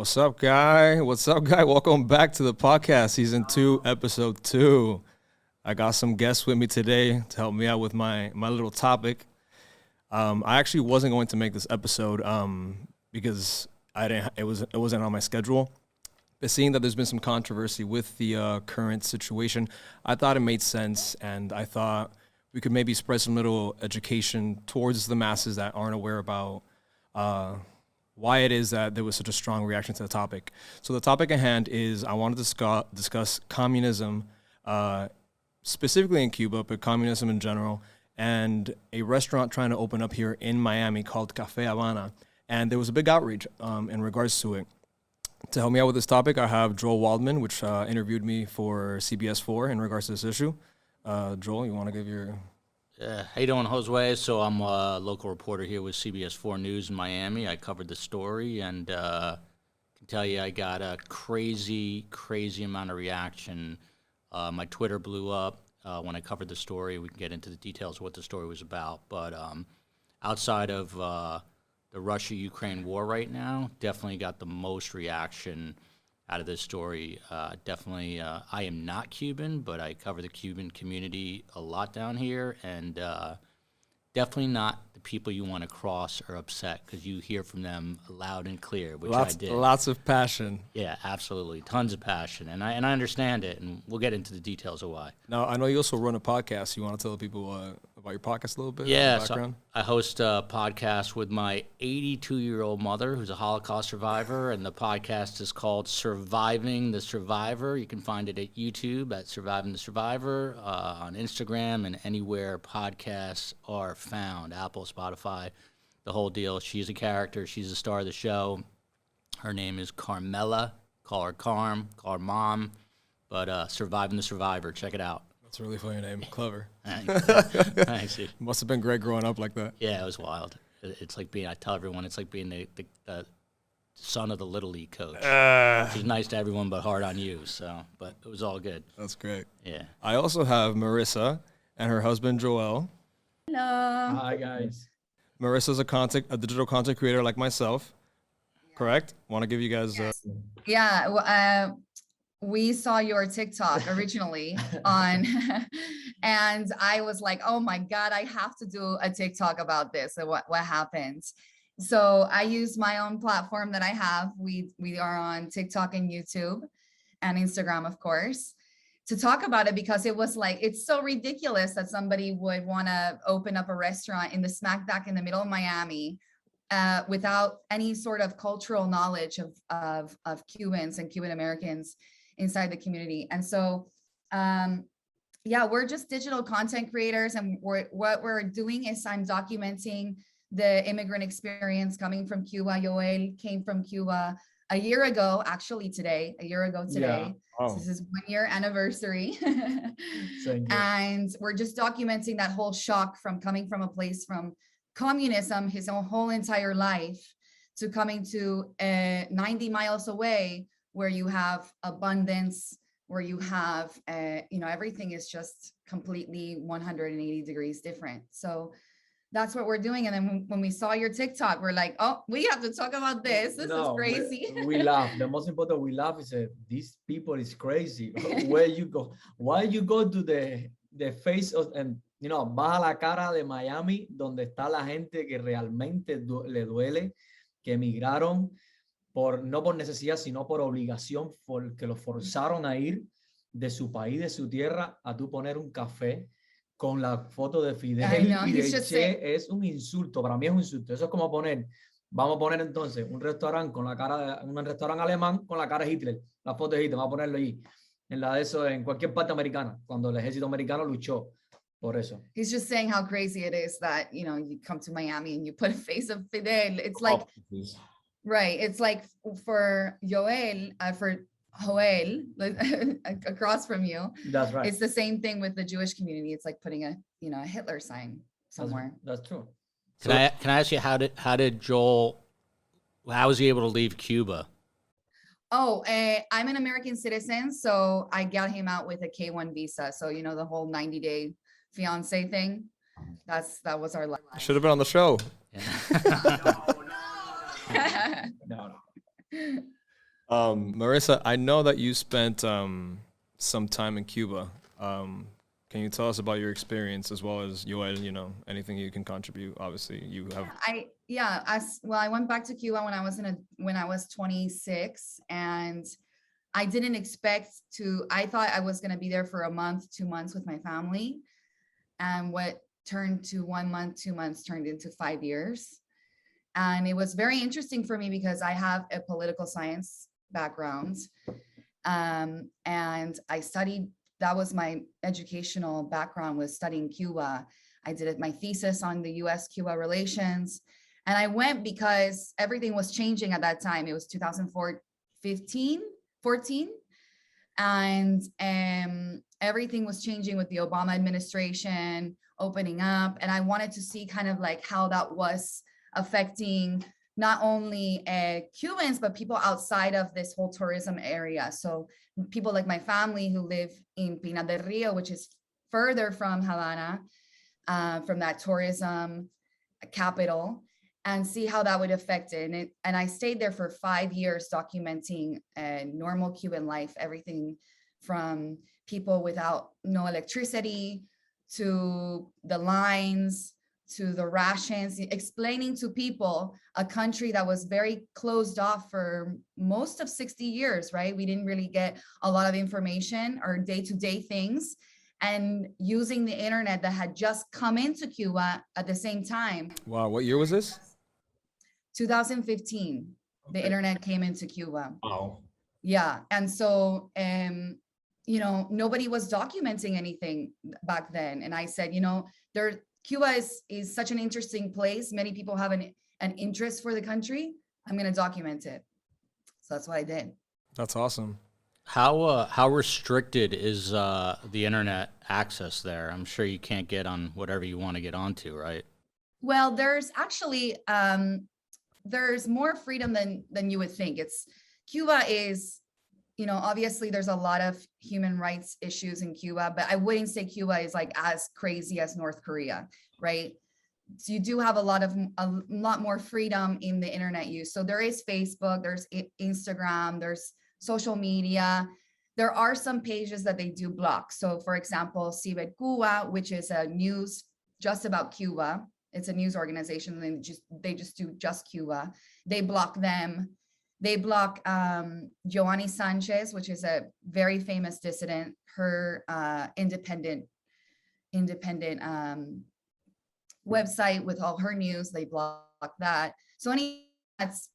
What's up, guy? What's up, guy? Welcome back to the podcast, season 2, episode 2. I got some guests with me today to help me out with my little topic. I actually wasn't going to make this episode because it wasn't on my schedule. But seeing that there's been some controversy with the current situation, I thought it made sense, and I thought we could maybe spread some little education towards the masses that aren't aware about why it is that there was such a strong reaction to the topic. So the topic at hand is I want to discuss communism, specifically in Cuba, but communism in general, and a restaurant trying to open up here in Miami called Café Habana. And there was a big outreach in regards to it. To help me out with this topic, I have Joel Waldman, which interviewed me for CBS4 in regards to this issue. Joel, you want to give your... How you doing, Josue? So I'm a local reporter here with CBS4 News in Miami. I covered the story, and can tell you I got a crazy amount of reaction. My Twitter blew up when I covered the story. We can get into the details of what the story was about. But outside of the Russia-Ukraine war right now, definitely got the most reaction out of this story. Definitely, I am not Cuban, but I cover the Cuban community a lot down here, and definitely not the people you want to cross or upset, because you hear from them loud and clear, which I did. Lots of passion. Yeah, absolutely. Tons of passion, and I understand it, and we'll get into the details of why. Now, I know you also run a podcast. You want to tell people about your podcast a little bit? Yeah, so I host a podcast with my 82-year-old mother, who's a Holocaust survivor, and the podcast is called Surviving the Survivor. You can find it at YouTube at Surviving the Survivor, on Instagram, and anywhere podcasts are found, Apple, Spotify, the whole deal. She's a character. She's the star of the show. Her name is Carmela. Call her Carm, call her Mom, but Surviving the Survivor. Check it out. That's a really funny name. Clever. Thanks, dude. Must have been great growing up like that. Yeah, it was wild. It's like being, I tell everyone, it's like being the son of the Little League coach. She's nice to everyone but hard on you, but it was all good. That's great. Yeah. I also have Marissa and her husband, Joel. Hello. Hi, guys. Marissa's a digital content creator like myself, correct? Want to give you guys... Yeah, we saw your TikTok originally on, and I was like, oh my God, I have to do a TikTok about this and what happened. So I use my own platform that I have. We are on TikTok and YouTube and Instagram, of course, to talk about it, because it was like, it's so ridiculous that somebody would want to open up a restaurant in the smack back in the middle of Miami without any sort of cultural knowledge of Cubans and Cuban-Americans inside the community. And so, yeah, we're just digital content creators, and what we're doing is I'm documenting the immigrant experience coming from Cuba. Yoel came from Cuba a year ago, actually today. Yeah. Oh. This is 1 year anniversary. And we're just documenting that whole shock from coming from a place from communism, his whole entire life, to coming to 90 miles away, where you have abundance, where you have, everything is just completely 180 degrees different. So that's what we're doing. And then when we saw your TikTok, we're like, oh, we have to talk about this. This is crazy. We laugh. The most important, we laugh is these people is crazy. Where you go? Why you go to the face of, and baja la cara de Miami, donde está la gente que realmente le duele, que emigraron no por necesidad, sino por obligación, porque los forzaron a ir de su país, de su tierra, a tú poner un café con la foto de Fidel y de Che. Es un insulto, para mí es un insulto. Eso es como vamos a poner entonces un restaurante un restaurante alemán con la cara de Hitler, la foto de Hitler, vamos a ponerlo ahí, en cualquier parte americana, cuando el ejército americano luchó por eso. He's just saying how crazy it is that, you come to Miami and you put a face of Fidel. It's like... Right. It's like for Joel, across from you. That's right. It's the same thing with the Jewish community. It's like putting a Hitler sign somewhere. That's true. Can I ask you, how did Joel, how was he able to leave Cuba? Oh, I'm an American citizen, so I got him out with a K-1 visa. So, the whole 90-day fiance thing, that was our life. Should have been on the show. Yeah. No. Marissa, I know that you spent some time in Cuba. Can you tell us about your experience as well as Yoel, anything you can contribute? Obviously, you have. I went back to Cuba when I was 26, and I didn't expect to. I thought I was going to be there for a month, 2 months with my family, and what turned to 1 month, 2 months turned into 5 years. And it was very interesting for me because I have a political science background, and I studied. That was my educational background, was studying Cuba. I did my thesis on the U.S.-Cuba relations. And I went because everything was changing at that time. It was 2014. And everything was changing with the Obama administration, opening up. And I wanted to see kind of like how that was affecting not only Cubans, but people outside of this whole tourism area. So people like my family who live in Pinar del Rio, which is further from Habana, from that tourism capital, and see how that would affect it. And I stayed there for 5 years documenting normal Cuban life, everything from people without no electricity to the lines, to the rations, explaining to people a country that was very closed off for most of 60 years, right? We didn't really get a lot of information or day-to-day things, and using the internet that had just come into Cuba at the same time. Wow, what year was this? 2015, the internet came into Cuba. Wow. Yeah, and so, nobody was documenting anything back then. And I said, Cuba is such an interesting place. Many people have an interest for the country. I'm going to document it. So that's what I did. That's awesome. How restricted is the internet access there? I'm sure you can't get on whatever you want to get onto, right? Well, there's actually there's more freedom than you would think. Cuba is, obviously there's a lot of human rights issues in Cuba, but I wouldn't say Cuba is like as crazy as North Korea, right? So you do have a lot more freedom in the internet use. So there is Facebook, there's Instagram, there's social media. There are some pages that they do block. So for example, Ciber Cuba, which is a news just about Cuba. It's a news organization, and they just do just Cuba. They block them. They block Joanny Sanchez, which is a very famous dissident. Her independent website with all her news, they block that. So any that's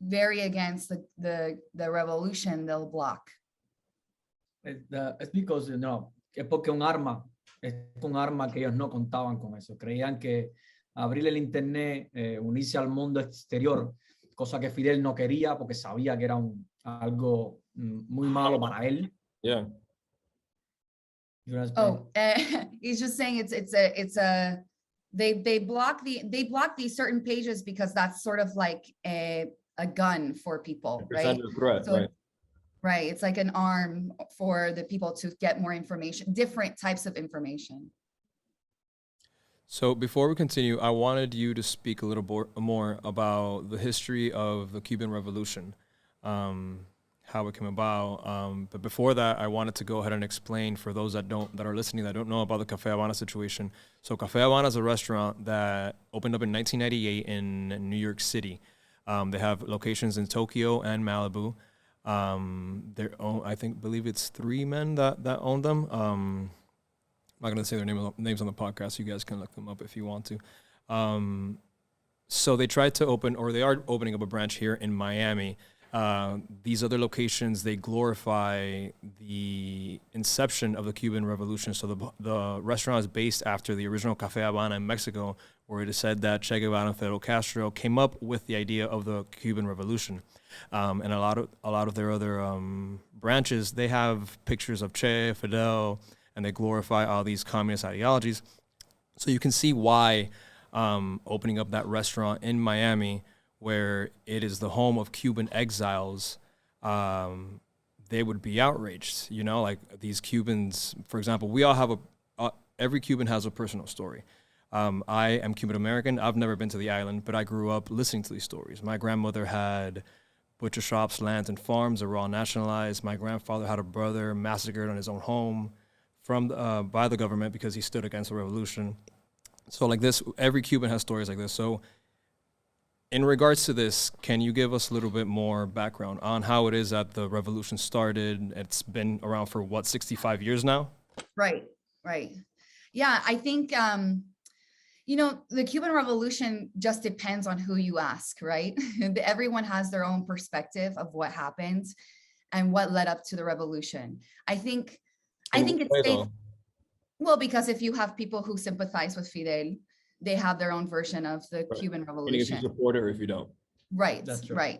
very against the revolution, they'll block. It's because es porque es un arma que ellos no contaban con eso. Creían que abrir el internet, unirse al mundo exterior, cosa que Fidel no quería porque sabía que era algo muy malo para él. Yeah. He's just saying they block these certain pages because that's sort of like a gun for people, right? Threat, so, right. It's like an arm for the people to get more information, different types of information. So before we continue, I wanted you to speak a little more about the history of the Cuban Revolution, how it came about. But before that, I wanted to go ahead and explain for those that are listening that don't know about the Café Habana situation. So Café Habana is a restaurant that opened up in 1998 in New York City. They have locations in Tokyo and Malibu. Believe it's 3 men that own them. I'm not going to say their names on the podcast. You guys can look them up if you want to. So they tried to open, or they are opening up a branch here in Miami. These other locations, they glorify the inception of the Cuban Revolution. So the restaurant is based after the original Café Habana in Mexico, where it is said that Che Guevara and Fidel Castro came up with the idea of the Cuban Revolution. And a lot of their other branches, they have pictures of Che, Fidel, and they glorify all these communist ideologies. So you can see why opening up that restaurant in Miami, where it is the home of Cuban exiles, they would be outraged. Like these Cubans, for example, we all have every Cuban has a personal story. I am Cuban-American. I've never been to the island, but I grew up listening to these stories. My grandmother had Butcher shops, lands, and farms are all nationalized. My grandfather had a brother massacred on his own home by the government because he stood against the revolution. So like this, every Cuban has stories like this. So in regards to this, can you give us a little bit more background on how it is that the revolution started? It's been around for what, 65 years now? Right. Yeah, I think, the Cuban Revolution just depends on who you ask, right? Everyone has their own perspective of what happened and what led up to the revolution. I think it's safe. Well, because if you have people who sympathize with Fidel, they have their own version of the Cuban Revolution. Meaning if you support it or if you don't. Right, That's true. right.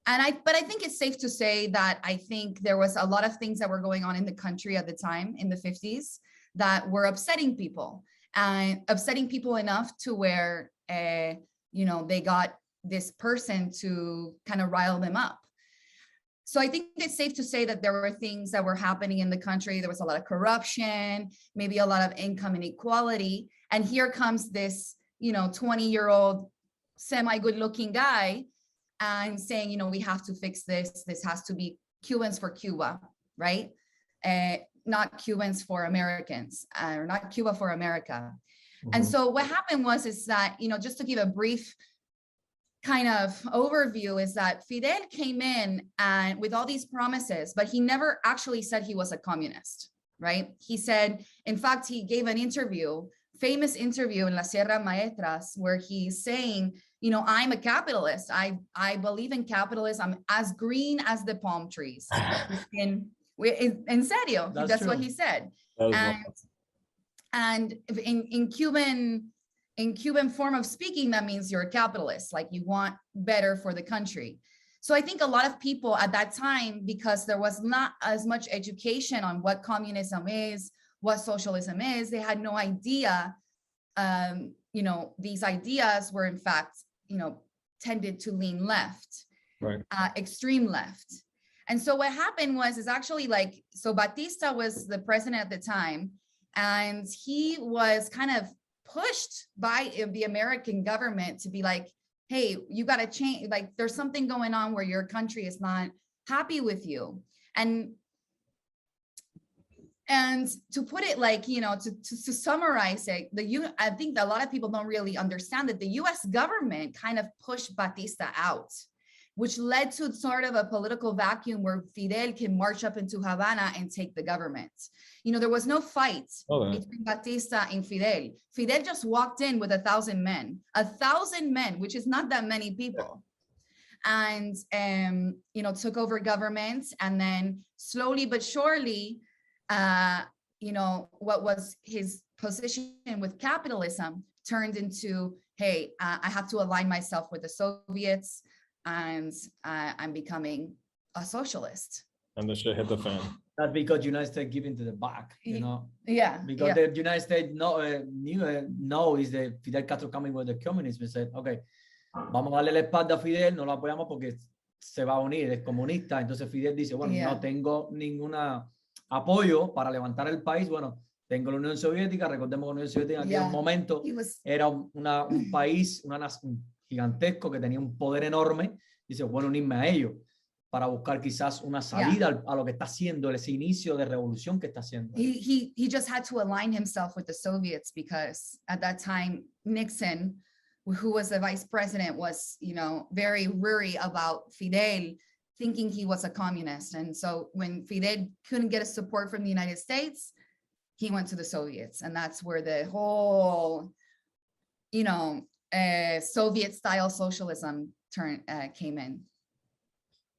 But I think it's safe to say that I think there was a lot of things that were going on in the country at the time in the 50s that were upsetting people, and upsetting people enough to where, they got this person to kind of rile them up. So I think it's safe to say that there were things that were happening in the country. There was a lot of corruption, maybe a lot of income inequality. And here comes this, 20-year-old semi-good-looking guy and saying, we have to fix this. This has to be Cubans for Cuba, right? Not Cubans for Americans, or not Cuba for America. Mm-hmm. And so what happened is that, just to give a brief kind of overview, is that Fidel came in and with all these promises, but he never actually said he was a communist, right? He said, in fact, he gave an famous interview in La Sierra Maestras, where he's saying, I'm a capitalist. I believe in capitalism. I'm as green as the palm trees. In serio, that's what he said. And in Cuban form of speaking, that means you're a capitalist, like you want better for the country. So I think a lot of people at that time, because there was not as much education on what communism is, what socialism is, they had no idea. These ideas were in fact, tended to lean left, right, extreme left. And so what happened is actually so Batista was the president at the time, and he was kind of pushed by the American government to be like, hey, you got to change. Like, there's something going on where your country is not happy with you. And to put it to summarize it, I think a lot of people don't really understand that the US government kind of pushed Batista out, which led to sort of a political vacuum where Fidel can march up into Habana and take the government. There was no fight between Batista and Fidel. Fidel just walked in with 1,000 men, which is not that many people. And, took over government, and then slowly but surely, what was his position with capitalism turned into, hey, I have to align myself with the Soviets, and I'm becoming a socialist. And the shit hit the fan. That's because United States giving to the back, Yeah. Because the United States knew is that Fidel Castro coming with the communism and said, okay, vamos a darle la espalda a Fidel, no lo apoyamos porque se va a unir, es comunista. Entonces Fidel dice, bueno, no tengo ninguna apoyo para levantar el país. Bueno, tengo la Unión Soviética. Recordemos que la Unión Soviética en aquel momento era un país, una nación gigantesco que tenía un poder enorme. Dice, bueno, unirme a ellos para buscar quizás una salida a lo que está haciendo, ese inicio de revolución que está haciendo. He just had to align himself with the Soviets, because at that time Nixon, who was the vice president, was very worried about Fidel, thinking he was a communist. And so when Fidel couldn't get a support from the United States, he went to the Soviets, and that's where the whole Soviet style socialism came in.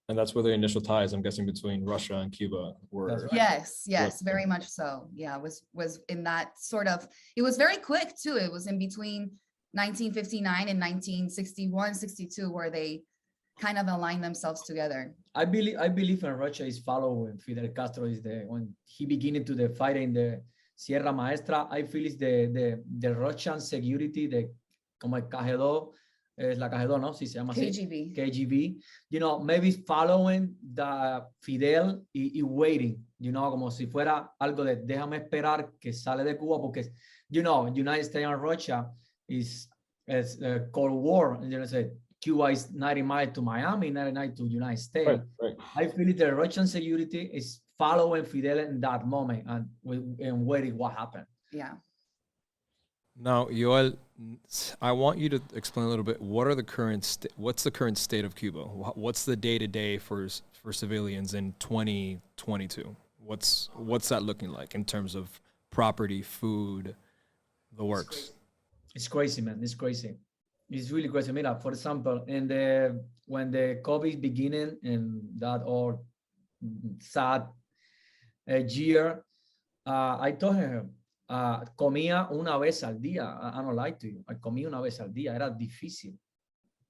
And that's where the initial ties, I'm guessing, between Russia and Cuba were. Right. Yes, very much so. Yeah, it was in that sort of, it was very quick too. It was in between 1959 and 1961, 62, where they kind of aligned themselves together. I believe in Russia is following Fidel Castro when he beginning to the fight in the Sierra Maestra. I feel it's the Russian security, como el KGB, es la KGB, ¿no? Sí, se llama KGB. KGB. Maybe following the Fidel y waiting, como si fuera algo de déjame esperar que sale de Cuba, porque, United States and Russia is Cold War, and Cuba is 90 miles to Miami, 99 to United States. Right. I feel the Russian security is following Fidel in that moment and waiting what happened. Yeah. Now, Yoel, I want you to explain a little bit. What's the current state of Cuba? What's the day-to-day for civilians in 2022? What's that looking like in terms of property, food, the works? It's crazy, man. It's crazy. It's really crazy. Mira, for example, when the COVID beginning in that all sad year, I told her, comía una vez al día. I don't lie to you. I comía una vez al día. Era difícil.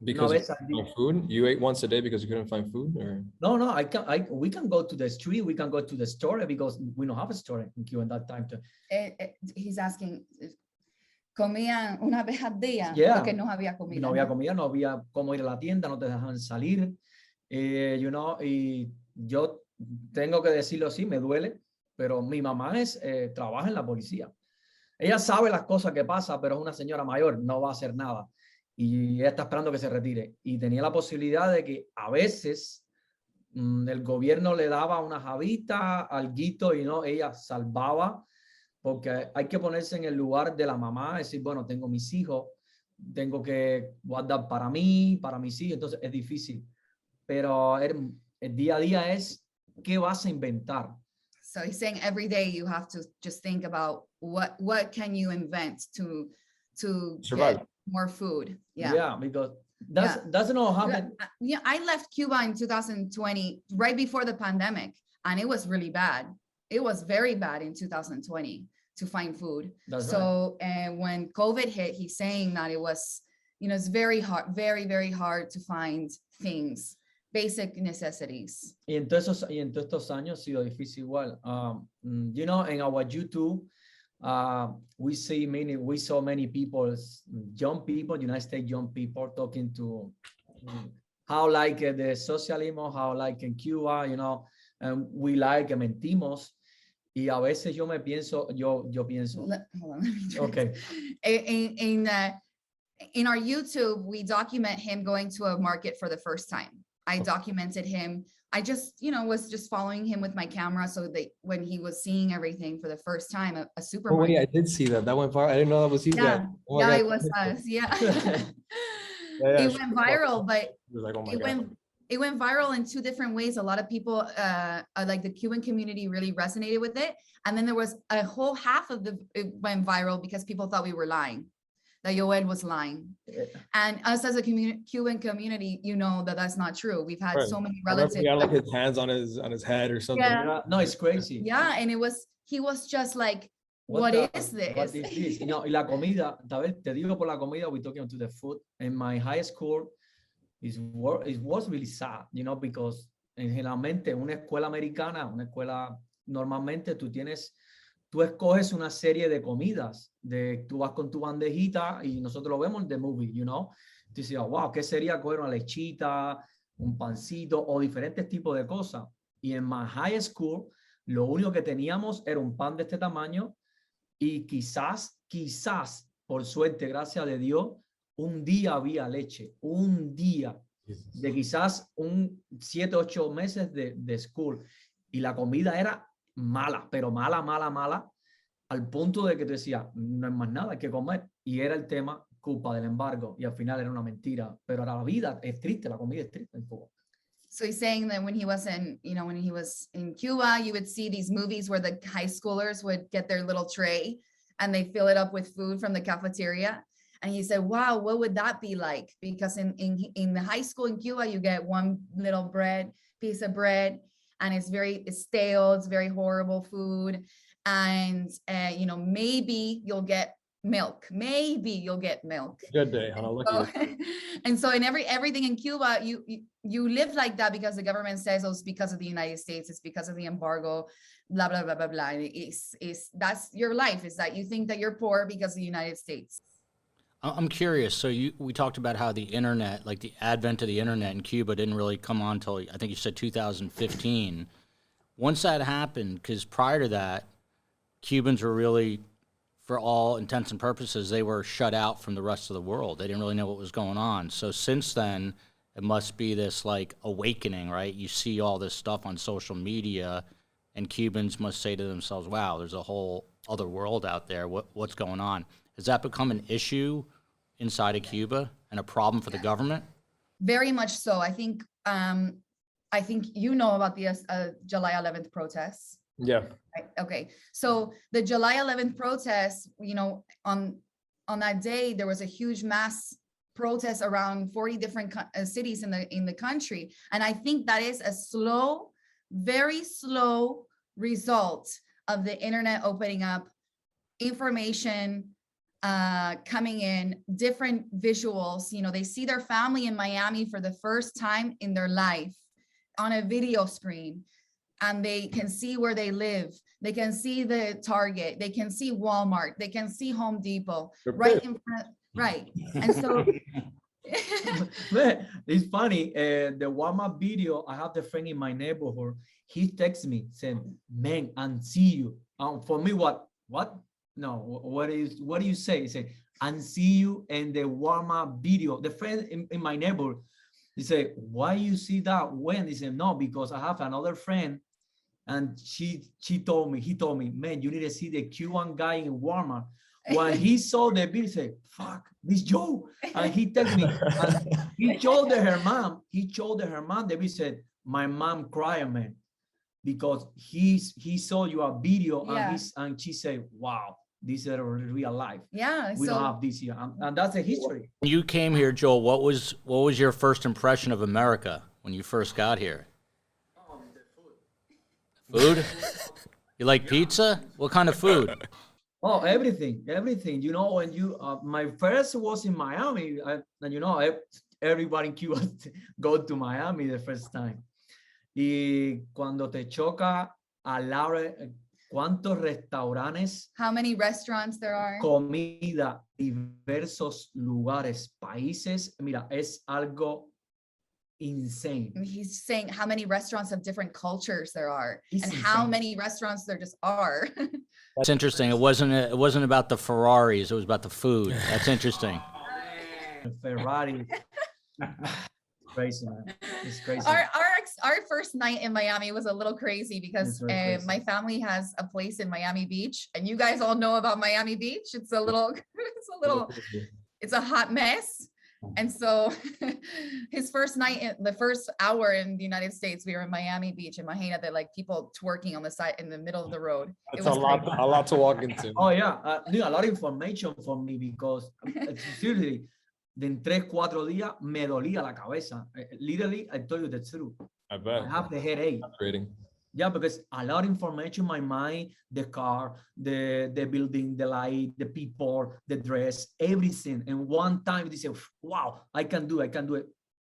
Because you couldn't find food? You ate once a day because you couldn't find food? Or? No, we can go to the street, we can go to the store because we don't have a store in Cuba at that time. He's asking, comían una vez al día porque no había comida. No había comida, no había cómo ir a la tienda, no te dejaban salir. Y yo tengo que decirlo así, me duele, pero mi mamá trabaja en la policía. Ella sabe las cosas que pasan, pero es una señora mayor, no va a hacer nada. Y ella está esperando que se retire. Y tenía la posibilidad de que a veces el gobierno le daba una javita, alguito, y no, ella salvaba, porque hay que ponerse en el lugar de la mamá, decir, bueno, tengo mis hijos, tengo que guardar para mí, para mis hijos, entonces es difícil. Pero el día a día es, ¿qué vas a inventar? So he's saying every day you have to just think about what can you invent to survive. Get more food. Yeah, because doesn't all happen. Yeah, I left Cuba in 2020, right before the pandemic, and it was really bad. It was very bad in 2020 to find food. That's so when COVID hit, he's saying that it was, it's very hard, very, very hard to find things, basic necessities. Y en todos estos años ha sido difícil igual. In our YouTube, we saw many people, young people, United States young people talking to how like the socialism, how like in Cuba, and we like mentimos. Y a veces yo pienso. Hold on, let me try. Okay. In our YouTube, we document him going to a market for the first time. I documented him. I just, was just following him with my camera so that when he was seeing everything for the first time, a supermarket. Oh, wait, I did see that. That went viral. I didn't know that was you guys. Oh yeah, it was us. Yeah. It went viral, but like, oh my it God. It went viral in two different ways. A lot of people, like the Cuban community, really resonated with it. And then there was a whole half of it went viral because people thought we were lying, that Yoel was lying. And us as a Cuban community, that's not true. We've had so many relatives. He had like his hands on his head or something. Yeah. No, it's crazy. Yeah, and he was just like, what is this? What is this? Y la comida, te digo por la comida, we're talking to the food. In my high school, it was really sad, because generalmente una escuela americana, normalmente tú escoges una serie de comidas, tú vas con tu bandejita y nosotros lo vemos en the movie, Tú dices, wow, ¿qué sería coger una lechita, un pancito o diferentes tipos de cosas? Y en my high school, lo único que teníamos era un pan de este tamaño y quizás, por suerte, gracias a Dios, un día había leche, un día de quizás 7, 8 meses de school. Y la comida era mala, pero mala, al punto de que te decía, no hay más nada que comer. Y era el tema, culpa del embargo. Y al final era una mentira. Pero la vida es triste, la comida es triste en Cuba. So he's saying that when he was in Cuba, you would see these movies where the high schoolers would get their little tray and they fill it up with food from the cafeteria. And he said, wow, what would that be like? Because in the high school in Cuba, you get one little piece of bread, and it's stale, it's very horrible food. And, maybe you'll get milk. Good day, huh? And so in everything in Cuba, you live like that because the government says, oh, it's because of the United States, it's because of the embargo, blah, blah, blah, blah, blah. That's your life, is that you think that you're poor because of the United States. I'm curious. So we talked about how the internet, like the advent of the internet in Cuba, didn't really come on until I think you said 2015. Once that happened, because prior to that, Cubans were really for all intents and purposes, they were shut out from the rest of the world. They didn't really know what was going on. So since then, it must be this like awakening, right? You see all this stuff on social media, and Cubans must say to themselves, wow, there's a whole other world out there. What's going on? Has that become an issue inside of Cuba and a problem for the government? Very much so. I think you know about the July 11th protests. Yeah. Right? Okay. So the July 11th protests, on that day, there was a huge mass protest around 40 different cities in the country. And I think that is a slow, very slow result of the internet opening up, information coming in, different visuals. They see their family in Miami for the first time in their life on a video screen, and they can see where they live. They can see the Target. They can see Walmart. They can see Home Depot right in front. Right. And so Man, it's funny. The Walmart video, I have the friend in my neighborhood. He texts me saying, "Man, and see you." For me, what? No, what do you say? He said, "And see you in the Walmart video." The friend in my neighborhood, he said, "Why you see that when?" He said, "No, because I have another friend, and he told me, man, you need to see the Cuban guy in Walmart." When he saw the video, he said, "Fuck, this Joe." And he texted me, and he told her mom, the video said, "My mom cried, man, because he saw your video." Yeah. And she said, "Wow, this is a real life. Yeah. We don't have this here." And that's a history. When you came here, Joel, what was your first impression of America when you first got here? Food? You like pizza? What kind of food? Oh, everything. When you, my first was in Miami, and everybody in Cuba go to Miami the first time. Y cuando te choca a la hora, ¿cuántos restaurantes? How many restaurants there are? Comida, diversos lugares, países. Mira, es algo insane. He's saying how many restaurants of different cultures there are, It's and how insane. many restaurants there just are. That's interesting. It wasn't about the Ferraris. It was about the food. That's interesting. Ferrari. Crazy, man. It's crazy. Our first night in Miami was a little crazy because It's very crazy. my family has a place in Miami Beach, and you guys all know about Miami Beach. It's a hot mess. And so his first night, the first hour in the United States, we were in Miami Beach, and Mahena, they're like people twerking on the side in the middle of the road. That's a lot to walk into. Oh yeah, a lot of information for me because seriously, in 3-4 días me dolía la cabeza. Literally, I told you the truth. I bet. I have the headache. Rating. Yeah, because a lot of information in my mind, the car, the building, the light, the people, the dress, everything. And one time they say, "Wow, I can do it.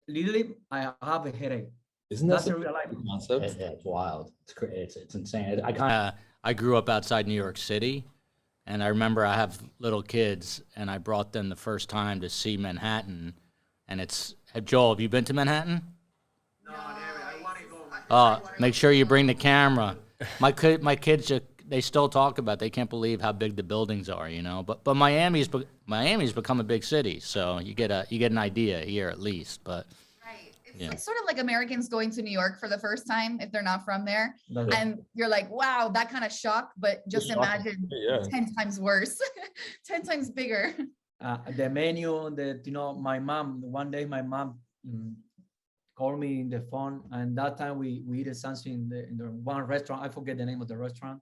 Literally, I have a headache. Isn't That's that a real life It's concept? wild. It's insane. I grew up outside New York City, and I remember I have little kids, and I brought them the first time to see Manhattan. And Joel, have you been to Manhattan? Make sure you bring the camera. My kids they still talk about. They can't believe how big the buildings are, But Miami's become a big city, so you get an idea here at least. But Right. It's sort of like Americans going to New York for the first time if they're not from there, and you're like, wow, that kind of shock. But just imagine 10 times worse, 10 times bigger. The menu, my mom. One day, my mom. Called me in the phone, and that time we eat something in the one restaurant. I forget the name of the restaurant,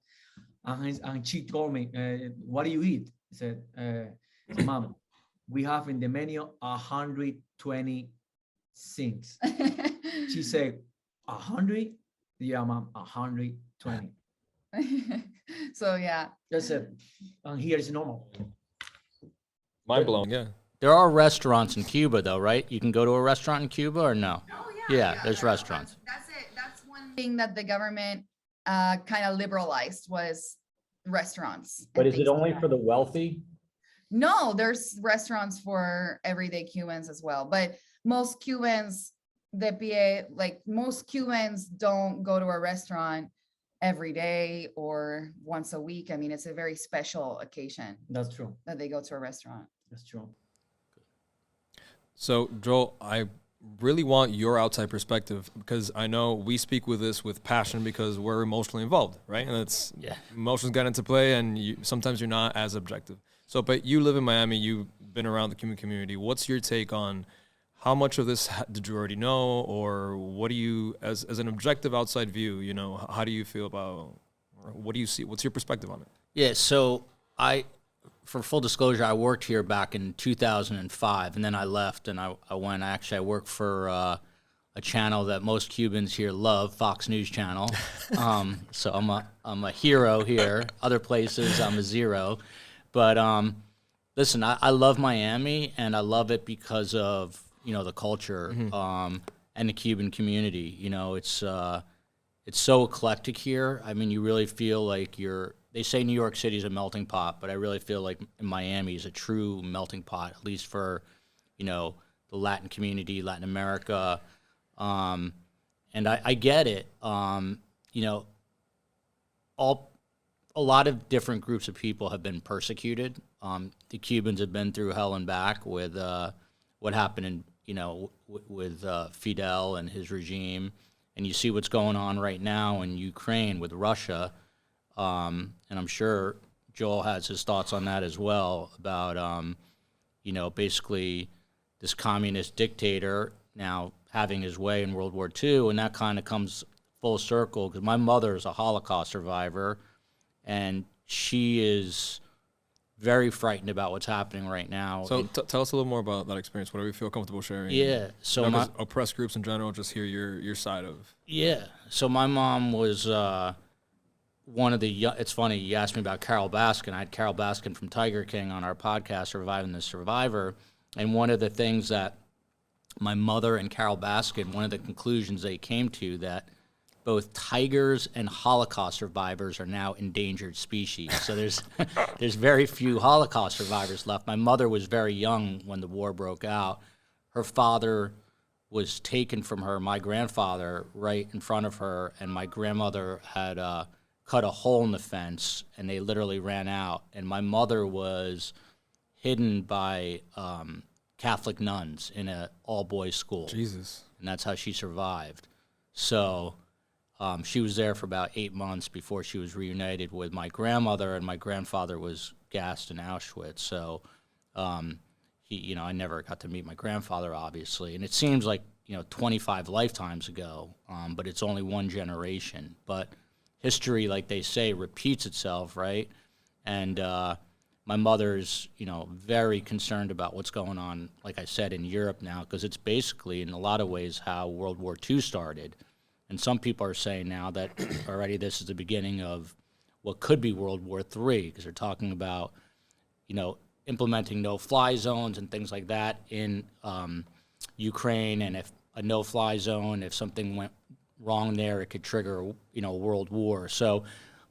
and she told me, "What do you eat?" I said, "Mom, we have in the menu 120 things." She said, "100?" Yeah, Mom, 120. So yeah. That's it. And here is normal. Mind blowing. Yeah. there are restaurants in Cuba, though, right? You can go to a restaurant in Cuba or no? Oh Yeah, there's restaurants. That's it. That's one thing that the government kind of liberalized was restaurants. But and is it things like only that. for the wealthy? No, there's restaurants for everyday Cubans as well. But most Cubans, most Cubans don't go to a restaurant every day or once a week. I mean, it's a very special occasion That's true. that they go to a restaurant. That's true. So, Joel, I really want your outside perspective because I know we speak with this with passion because we're emotionally involved, right? And it's emotions get into play, and sometimes you're not as objective. So, but you live in Miami, you've been around the Cuban community. What's your take on how much of this did you already know, or what do you, as an objective outside view, you know, how do you feel about, or what do you see? What's your perspective on it? Yeah, so for full disclosure, I worked here back in 2005, and then I left, and I worked for a channel that most Cubans here love, Fox News Channel. So I'm a hero here. Other places, I'm a zero. But listen, I love Miami, and I love it because of, you know, the culture and the Cuban community. You know, it's so eclectic here. I mean, you really feel like they say New York City is a melting pot, but I really feel like Miami is a true melting pot, at least for, you know, the Latin community, Latin America. And I get it. You know, a lot of different groups of people have been persecuted. The Cubans have been through hell and back with what happened in, you know, with Fidel and his regime. And you see what's going on right now in Ukraine with Russia. And I'm sure Joel has his thoughts on that as well about, you know, basically this communist dictator now having his way in World War II. And that kind of comes full circle because my mother is a Holocaust survivor, and she is very frightened about what's happening right now. So tell us a little more about that experience, whatever you feel comfortable sharing. Yeah. So you know, oppressed groups in general, just hear your side of. Yeah. So my mom was one of the, it's funny, you asked me about Carol Baskin. I had Carol Baskin from Tiger King on our podcast, Surviving the Survivor. And one of the things that my mother and Carol Baskin, one of the conclusions they came to, that both tigers and Holocaust survivors are now endangered species. So there's very few Holocaust survivors left. My mother was very young when the war broke out. Her father was taken from her, my grandfather, right in front of her, and my grandmother had cut a hole in the fence, and they literally ran out. And my mother was hidden by Catholic nuns in an all-boys school. Jesus. And that's how she survived. So she was there for about 8 months before she was reunited with my grandmother, and my grandfather was gassed in Auschwitz. So you know, I never got to meet my grandfather, obviously. And it seems like, you know, 25 lifetimes ago, but it's only one generation. But history, like they say, repeats itself, right? And my mother's, you know, very concerned about what's going on, like I said, in Europe now, because it's basically, in a lot of ways, how World War II started. And some people are saying now that already this is the beginning of what could be World War III, because they're talking about, you know, implementing no-fly zones and things like that in Ukraine. And if a no-fly zone, if something went wrong there, it could trigger, you know, a world war. So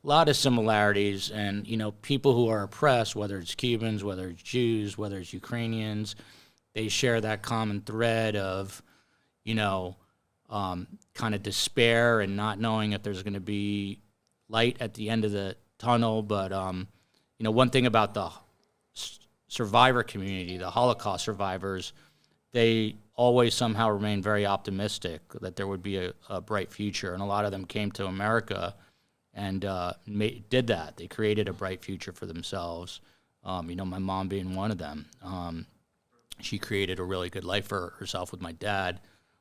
a lot of similarities. And, you know, people who are oppressed, whether it's Cubans, whether it's Jews, whether it's Ukrainians, they share that common thread of, you know, kind of despair and not knowing if there's going to be light at the end of the tunnel. But, you know, one thing about the survivor community, the Holocaust survivors, they always somehow remain very optimistic that there would be a bright future. And a lot of them came to America and did that. They created a bright future for themselves. You know, my mom being one of them. She created a really good life for herself with my dad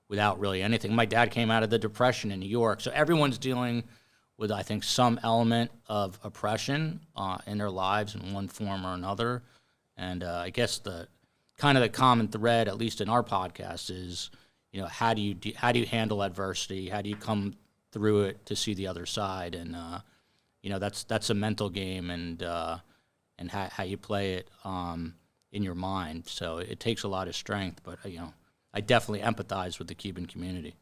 without really anything. My dad came out of the Depression in New York. So everyone's dealing with, I think, some element of oppression in their lives in one form or another. And I guess the kind of the common thread, at least in our podcast, is, you know, how do you handle adversity? How do you come through it to see the other side? And you know, that's a mental game, and how you play it in your mind. So it takes a lot of strength. But you know, I definitely empathize with the Cuban community.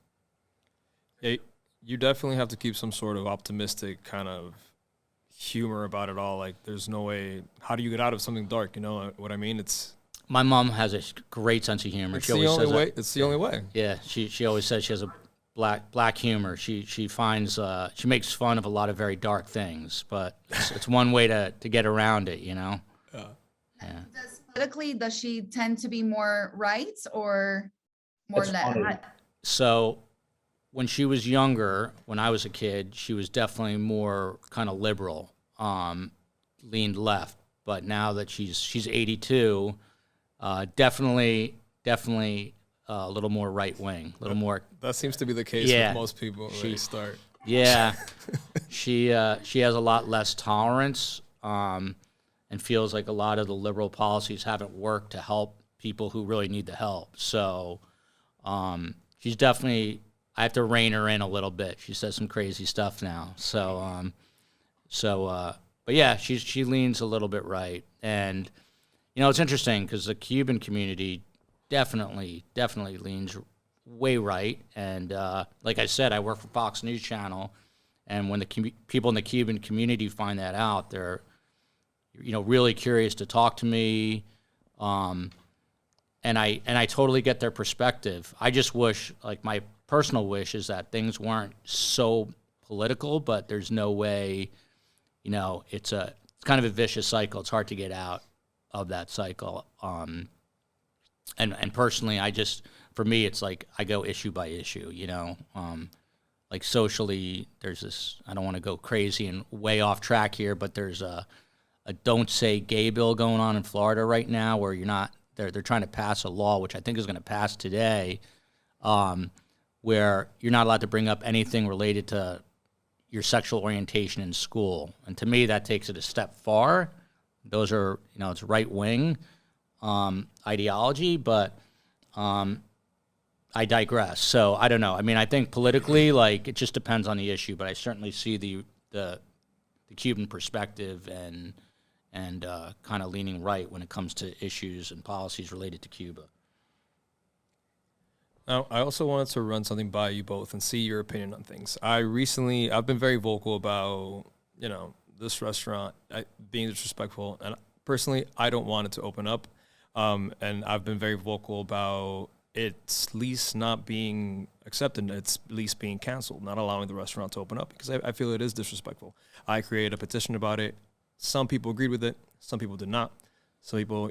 Yeah, you definitely have to keep some sort of optimistic kind of humor about it all. Like, there's no way. How do you get out of something dark? You know what I mean? My mom has a great sense of humor. It's the only way. It's the only way. Yeah, she always says she has a black humor. She finds she makes fun of a lot of very dark things, but it's one way to get around it, you know. Yeah. Does she tend to be more right or more It's left? funny. So when she was younger, when I was a kid, she was definitely more kind of liberal, leaned left. But now that she's 82, definitely a little more right wing, a little more. That seems to be the case Yeah. with most people when they start. Yeah, she has a lot less tolerance, and feels like a lot of the liberal policies haven't worked to help people who really need the help. So she's definitely. I have to rein her in a little bit. She says some crazy stuff now. But yeah, she leans a little bit right, and you know it's interesting because the Cuban community definitely leans way right. And like I said, I work for Fox News Channel, and when the people in the Cuban community find that out, they're really curious to talk to me, and I totally get their perspective. I just wish, like my personal wish, is that things weren't so political, but there's no way, it's kind of a vicious cycle. It's hard to get out of that cycle. And personally, for me, it's like I go issue by issue, like socially, there's this, I don't want to go crazy and way off track here, but there's a don't say gay bill going on in Florida right now where they're trying to pass a law, which I think is going to pass today, where you're not allowed to bring up anything related to your sexual orientation in school. And to me, that takes it a step far. Those are, it's right-wing ideology, but I digress. So I don't know. I mean, I think politically, like, it just depends on the issue, but I certainly see the Cuban perspective and kind of leaning right when it comes to issues and policies related to Cuba. Now, I also wanted to run something by you both and see your opinion on things. I've been very vocal about, this restaurant being disrespectful, and personally, I don't want it to open up. And I've been very vocal about its lease not being accepted, its lease being canceled, not allowing the restaurant to open up, because I feel it is disrespectful. I created a petition about it. Some people agreed with it. Some people did not. Some people,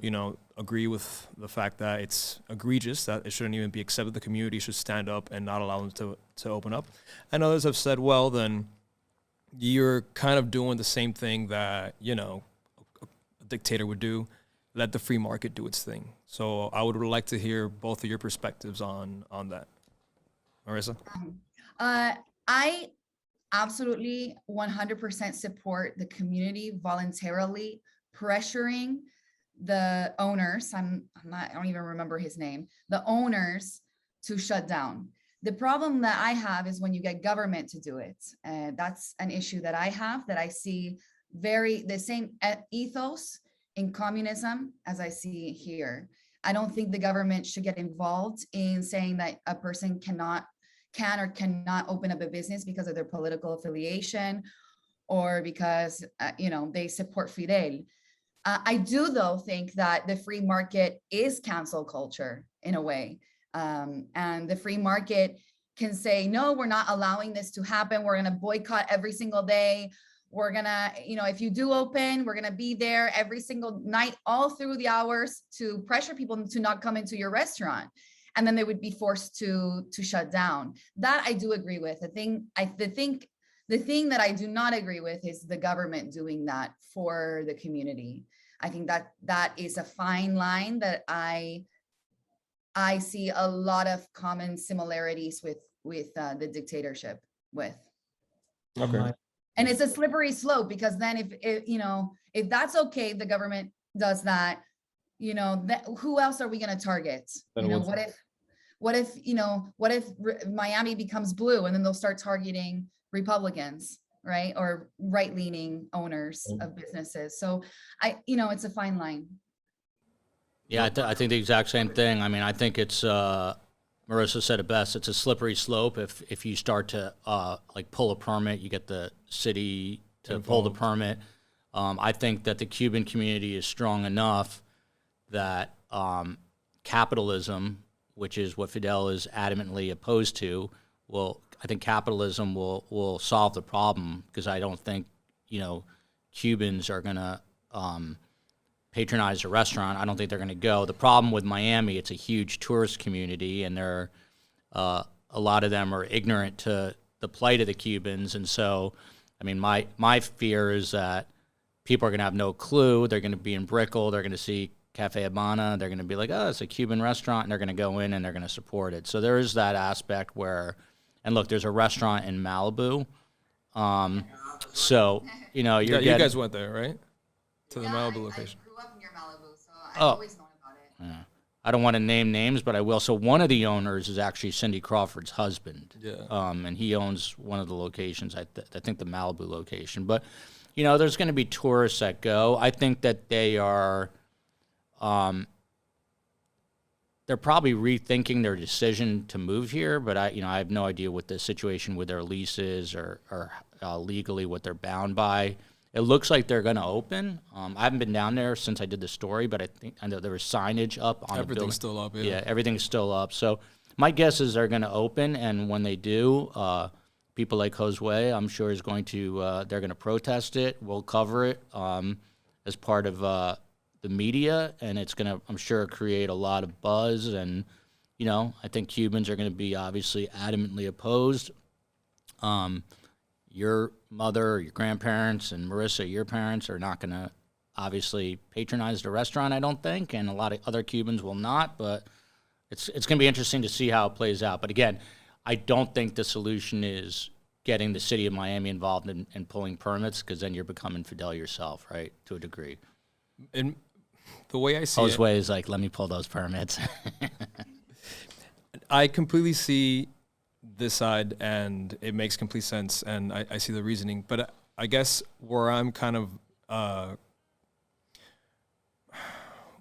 agree with the fact that it's egregious, that it shouldn't even be accepted. The community should stand up and not allow them to open up. And others have said, well, then you're kind of doing the same thing that, a dictator would do. Let the free market do its thing. So I would like to hear both of your perspectives on that. Marissa? I absolutely 100% support the community voluntarily pressuring the owners. I don't even remember his name, the owners to shut down. The problem that I have is when you get government to do it. That's an issue that I have, that I see the same ethos in communism as I see here. I don't think the government should get involved in saying that a person can or cannot open up a business because of their political affiliation or because, they support Fidel. I do, though, think that the free market is cancel culture in a way. And the free market can say, no, we're not allowing this to happen. We're going to boycott every single day. We're going to, if you do open, we're going to be there every single night, all through the hours to pressure people to not come into your restaurant. And then they would be forced to shut down. That I do agree with. The thing that I do not agree with is the government doing that for the community. I think that is a fine line that I see a lot of common similarities with the dictatorship with. Okay. And it's a slippery slope, because then if that's okay, the government does that, who else are we going to target? What if Miami becomes blue and then they'll start targeting Republicans, right? Or right-leaning owners of businesses. So it's a fine line. Yeah, I think the exact same thing. I mean, I think it's, Marissa said it best, it's a slippery slope. If you start to pull a permit, you get the city to pull the permit. I think that the Cuban community is strong enough that capitalism, which is what Fidel is adamantly opposed to, I think capitalism will solve the problem, because I don't think, Cubans are going to patronize a restaurant. I don't think they're going to go. The problem with Miami, it's a huge tourist community, and a lot of them are ignorant to the plight of the Cubans. And so, I mean, my fear is that people are going to have no clue. They're going to be in Brickell. They're going to see Cafe Habana. They're going to be like, oh, it's a Cuban restaurant, and they're going to go in and they're going to support it. So there is that aspect where, and look, there's a restaurant in Malibu. So, you guys went there, right? To the Malibu location. I grew up near Malibu, so I've always known about it. Yeah. I don't want to name names, but I will. So one of the owners is actually Cindy Crawford's husband. Yeah. And he owns one of the locations, I think the Malibu location. But, there's going to be tourists that go. I think that they are, they're probably rethinking their decision to move here, but I have no idea what the situation with their leases or legally what they're bound by. It looks like they're going to open. I haven't been down there since I did the story, but I know there was signage up on the building. Everything's still up, yeah. Yeah, everything's still up. So my guess is they're going to open, and when they do, people like Josue, I'm sure, is going to they're going to protest it. We'll cover it as part of the media, and it's going to, I'm sure, create a lot of buzz. And I think Cubans are going to be obviously adamantly opposed. Your mother, or your grandparents, and Marissa, your parents, are not going to obviously patronize the restaurant, I don't think, and a lot of other Cubans will not. But it's going to be interesting to see how it plays out. But again, I don't think the solution is getting the city of Miami involved in pulling permits, because then you're becoming Fidel yourself, right, to a degree. And the way I see Josue is like, let me pull those permits. I completely see this side, and it makes complete sense, and I see the reasoning. But I guess where I'm kind of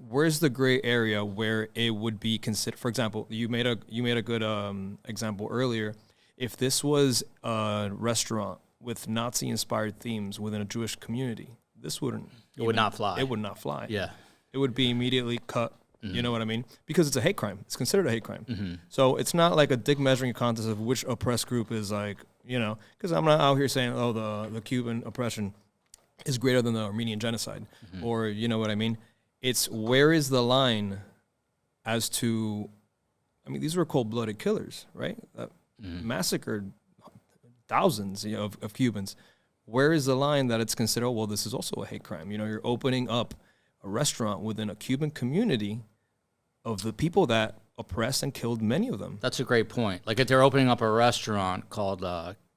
where's the gray area where it would be considered? For example, you made a good example earlier. If this was a restaurant with Nazi-inspired themes within a Jewish community, this wouldn't. It would not fly. It would not fly. Yeah. It would be immediately cut. Mm-hmm. You know what I mean? Because it's a hate crime. It's considered a hate crime. Mm-hmm. So it's not like a dick measuring contest of which oppressed group is like, because I'm not out here saying, oh, the Cuban oppression is greater than the Armenian genocide, or you know what I mean? It's where is the line as to, these were cold-blooded killers, right? Massacred thousands of Cubans. Where is the line that it's considered, well, this is also a hate crime? You're opening up a restaurant within a Cuban community of the people that oppressed and killed many of them. That's a great point. Like, if they're opening up a restaurant called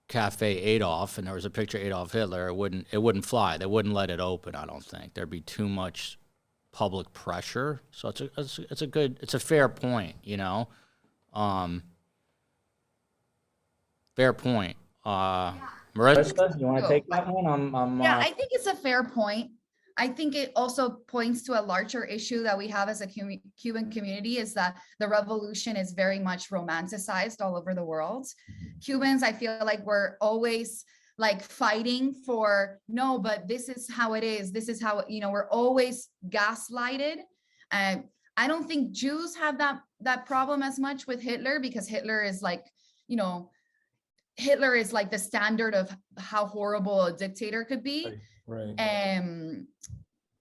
Cafe Adolf, and there was a picture of Adolf Hitler, it wouldn't fly. They wouldn't let it open, I don't think. There'd be too much public pressure. So it's a fair point, fair point. Marissa, you want to take that one? Yeah, I think it's a fair point. I think it also points to a larger issue that we have as a Cuban community, is that the revolution is very much romanticized all over the world. Cubans, I feel like we're always like fighting for, no, but this is how it is. This is how, we're always gaslighted. And I don't think Jews have that problem as much with Hitler, because Hitler is like, Hitler is like the standard of how horrible a dictator could be. Right.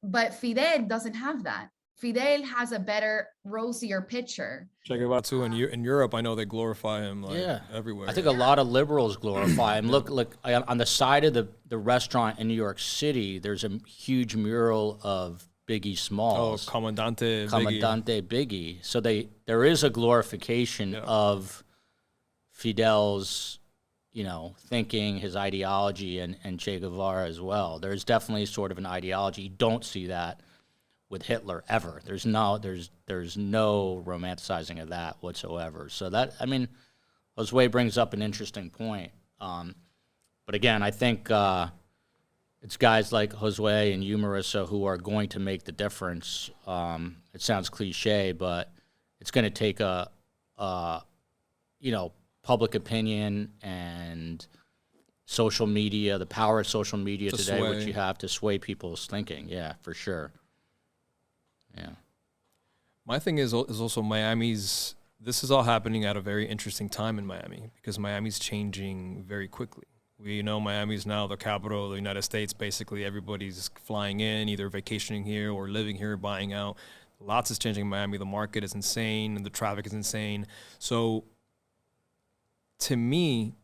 But Fidel doesn't have that. Fidel has a better, rosier picture. Check it out too. In Europe, I know they glorify him everywhere. I think a lot of liberals glorify him. Look, on the side of the restaurant in New York City, there's a huge mural of Biggie Smalls. Oh, Comandante Biggie. So there is a glorification of Fidel's, thinking, his ideology, and Che Guevara as well. There's definitely sort of an ideology. You don't see that with Hitler ever. There's no romanticizing of that whatsoever. So that, Josue brings up an interesting point. But again, I think it's guys like Josue and you, Marissa, who are going to make the difference. It sounds cliche, but it's going to take a public opinion and social media, the power of social media today, which you have to sway people's thinking. Yeah, for sure. Yeah. My thing is also Miami's this is all happening at a very interesting time in Miami because Miami's changing very quickly. We know Miami's now the capital of the United States. Basically, everybody's flying in, either vacationing here or living here, buying out. Lots is changing in Miami. The market is insane and the traffic is insane. So to me,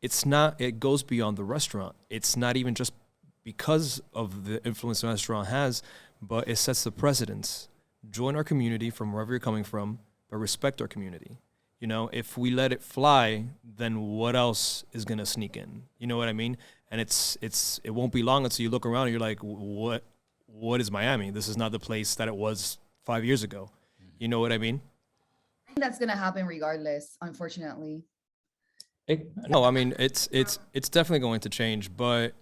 it goes beyond the restaurant. It's not even just because of the influence the restaurant has, but it sets the precedence. Join our community from wherever you're coming from, but respect our community. You know, if we let it fly, then what else is gonna sneak in? You know what I mean? And it won't be long until you look around and you're like, what is Miami? This is not the place that it was 5 years ago. You know what I mean? I think that's gonna happen regardless, unfortunately. No, I mean it's definitely going to change, but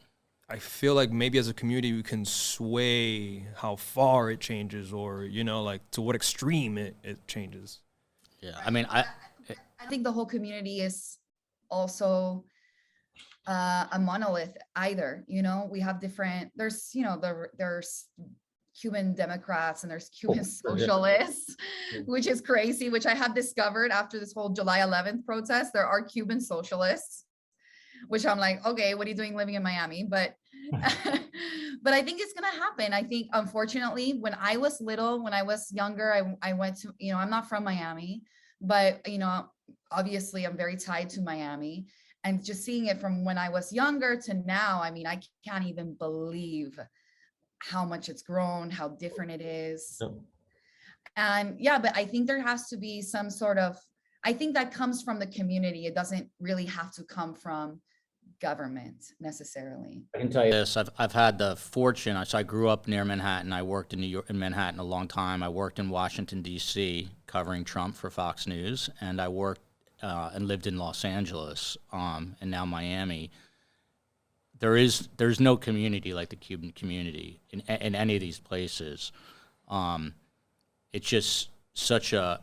I feel like maybe as a community we can sway how far it changes, or you know, like to what extreme it changes. Yeah, I mean, I think the whole community is also a monolith either. You know, we have different, there's, you know, there's Cuban Democrats and there's Cuban socialists, which is crazy, which I have discovered after this whole July 11th protest. There are Cuban socialists, which I'm like, okay, what are you doing living in Miami? But but I think it's gonna happen. I think, unfortunately, when I was little, when I was younger, I went to, you know, I'm not from Miami, but, you know, obviously I'm very tied to Miami. And just seeing it from when I was younger to now, I mean, I can't even believe how much it's grown, how different it is. Yep. And yeah, but I think there has to be some sort of, I think that comes from the community. It doesn't really have to come from government necessarily. I can tell you this, I've had the fortune, so I grew up near Manhattan. I worked in New York, in Manhattan a long time. I worked in Washington, D.C., covering Trump for Fox News, and I worked and lived in Los Angeles, and now Miami. There's no community like the Cuban community in any of these places. It's just such a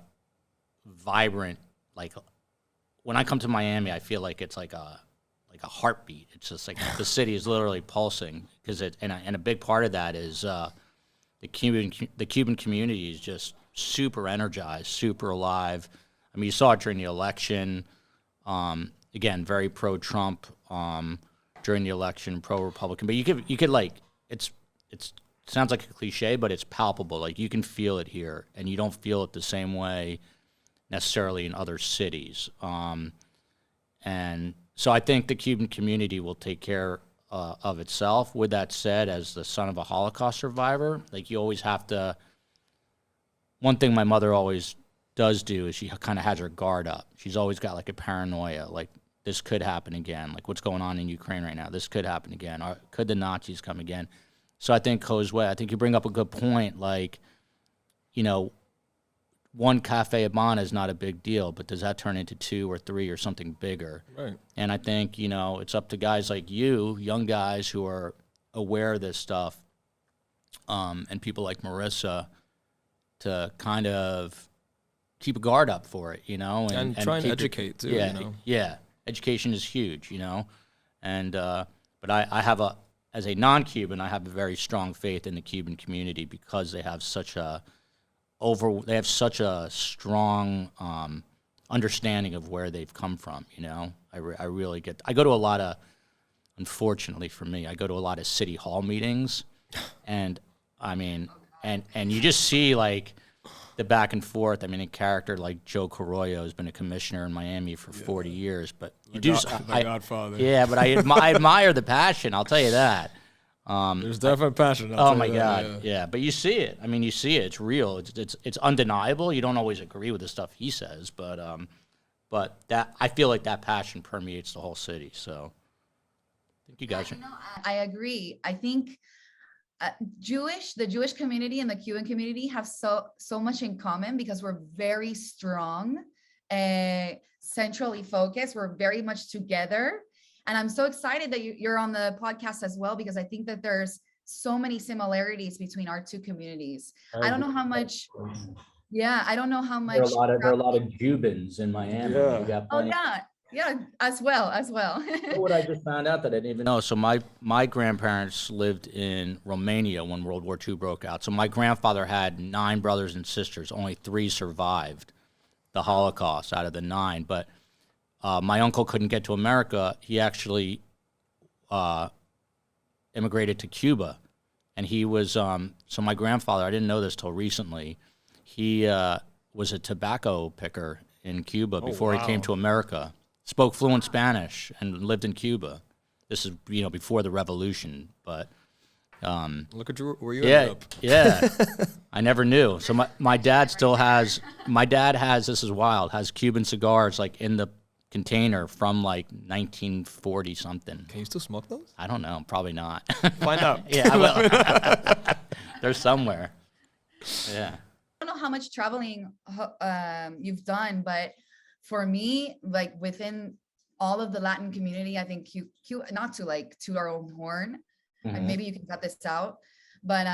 vibrant, like, when I come to Miami, I feel like it's like a heartbeat. It's just like the city is literally pulsing, because and a big part of that is the Cuban community is just super energized, super alive. I mean, you saw it during the election. Again, very pro-Trump during the election, pro-Republican. But you could like, it sounds like a cliche, but it's palpable. Like, you can feel it here, and you don't feel it the same way necessarily in other cities. And so I think the Cuban community will take care of itself. With that said, as the son of a Holocaust survivor, like, you always have to, one thing my mother always does do is she kind of has her guard up. She's always got like a paranoia, like, this could happen again. Like, what's going on in Ukraine right now? This could happen again. Or could the Nazis come again? So I think, Josue, I think you bring up a good point. Like, you know, one Cafe Habana is not a big deal, but does that turn into 2 or 3 or something bigger? Right. And I think, you know, it's up to guys like you, young guys who are aware of this stuff, and people like Marissa, to kind of keep a guard up for it, you know? And try and educate, too, yeah, you know? Yeah, education is huge, you know? And, but I have as a non-Cuban, I have a very strong faith in the Cuban community, because they have such a strong understanding of where they've come from, you know? I really I go to a lot of, unfortunately for me, I go to a lot of city hall meetings, and I mean, and you just see, like, the back and forth. I mean, a character like Joe Carollo has been a commissioner in Miami for 40 years, but you The Godfather. Yeah, but I admire the passion, I'll tell you that. There's definitely passion. Oh my God, yeah. But you see it. I mean, you see it. It's real. It's undeniable. You don't always agree with the stuff he says, but that, I feel like that passion permeates the whole city. So I think you guys are. No, I agree. I think the Jewish community and the Cuban community have so much in common, because we're very strong, centrally focused. We're very much together. And I'm so excited that you're on the podcast as well, because I think that there's so many similarities between our two communities. I don't know how much. Yeah, I don't know how much. There are a lot of Cubans in Miami. Yeah. We got Oh plenty. yeah, as well. What I just found out that I didn't even know. So my grandparents lived in Romania when World War II broke out. So my grandfather had 9 brothers and sisters. Only 3 survived. the Holocaust out of the 9. But my uncle couldn't get to America. He actually immigrated to Cuba. And he was, so my grandfather, I didn't know this till recently, he was a tobacco picker in Cuba before he came to America. Spoke fluent Spanish and lived in Cuba. This is, before the revolution, but... Look at where you ended up. Yeah. I never knew. So my dad has, this is wild, has Cuban cigars like in the container from like 1940 something. Can you still smoke those? I don't know. Probably not. Find out. Yeah, I will. They're somewhere. Yeah. I don't know how much traveling you've done, but for me, like within all of the Latin community, I think not to like toot our own horn, and maybe you can cut this out, but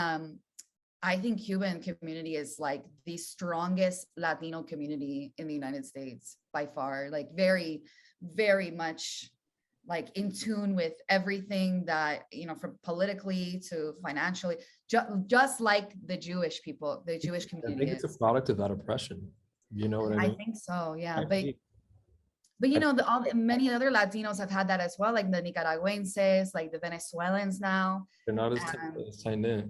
I think Cuban community is like the strongest Latino community in the United States by far, like very, very much like in tune with everything that, from politically to financially, just like the Jewish people, the Jewish community. I think it's a product of that oppression. You know what I mean? I think so, yeah. But many other Latinos have had that as well, like the Nicaraguenses, like the Venezuelans now. They're not as tight knit.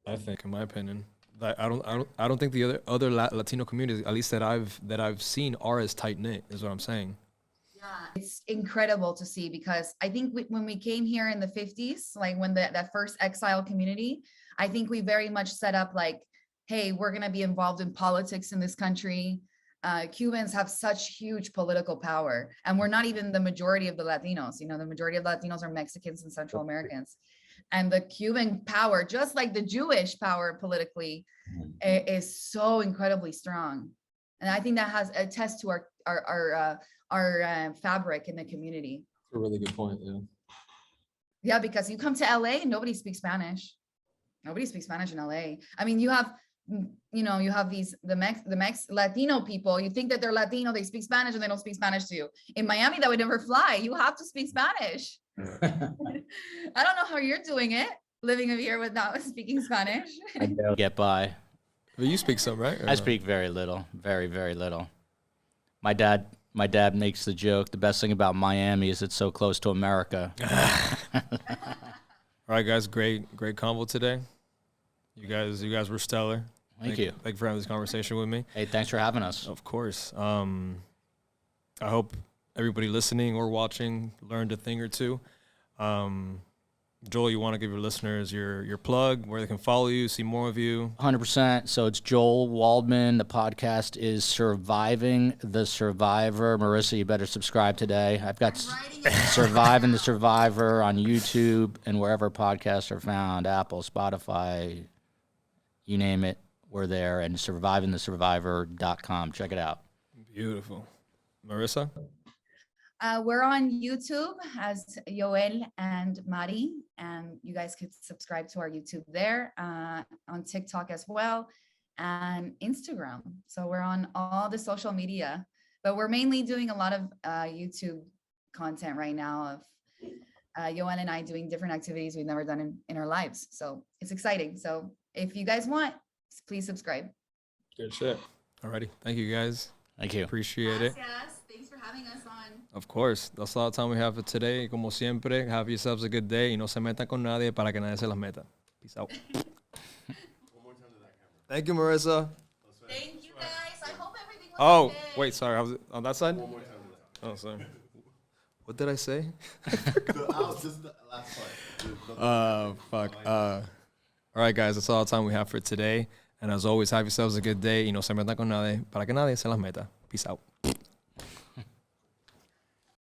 I think, in my opinion, I don't think the other Latino communities, at least that I've seen, are as tight knit. Is what I'm saying. Yeah, it's incredible to see, because I think when we came here in the 50s, like when that first exile community, I think we very much set up like, hey, we're gonna be involved in politics in this country. Cubans have such huge political power, and we're not even the majority of the Latinos. The majority of Latinos are Mexicans and Central Americans. And the Cuban power, just like the Jewish power politically, is so incredibly strong. And I think that has attests to our fabric in the community. That's a really good point. Yeah. Yeah, because you come to LA and nobody speaks Spanish. Nobody speaks Spanish in LA. I mean, you have these the Latino people. You think that they're Latino, they speak Spanish, and they don't speak Spanish to you. In Miami, that would never fly. You have to speak Spanish. I don't know how you're doing it, living here without speaking Spanish. I get by. But you speak some, right? I speak very little, very, very little. My dad makes the joke, the best thing about Miami is it's so close to America. All right, guys, great convo today. You guys were stellar. Thank you. Thank you for having this conversation with me. Hey, thanks for having us. Of course. I hope everybody listening or watching learned a thing or two. Joel, you want to give your listeners your plug, where they can follow you, see more of you? 100%. So it's Joel Waldman. The podcast is Surviving the Survivor. Marissa, you better subscribe today. I've got Surviving the Survivor on YouTube and wherever podcasts are found, Apple, Spotify, you name it, we're there. And survivingthesurvivor.com. Check it out. Beautiful. Marissa? We're on YouTube as Yoel and Mari, and you guys could subscribe to our YouTube there, on TikTok as well, and Instagram. So we're on all the social media, but we're mainly doing a lot of YouTube content right now of Yoel and I doing different activities we've never done in our lives. So it's exciting. So if you guys want, please subscribe. Good shit. Alrighty. Thank you, guys. Thank you. Appreciate it. Thanks for having us on. Of course. That's all the time we have for today. Como siempre, have yourselves a good day. Y no se metan con nadie para que nadie se las meta. Peace out. Thank you, Marissa. Thank you, guys. I hope everything was okay. Wait, sorry. I was on that side? One more time. Oh, sorry. What did I say? This is the last part. Fuck. All right, guys. That's all the time we have for today. And as always, have yourselves a good day. Y no se metan con nadie para que nadie se las meta. Peace out.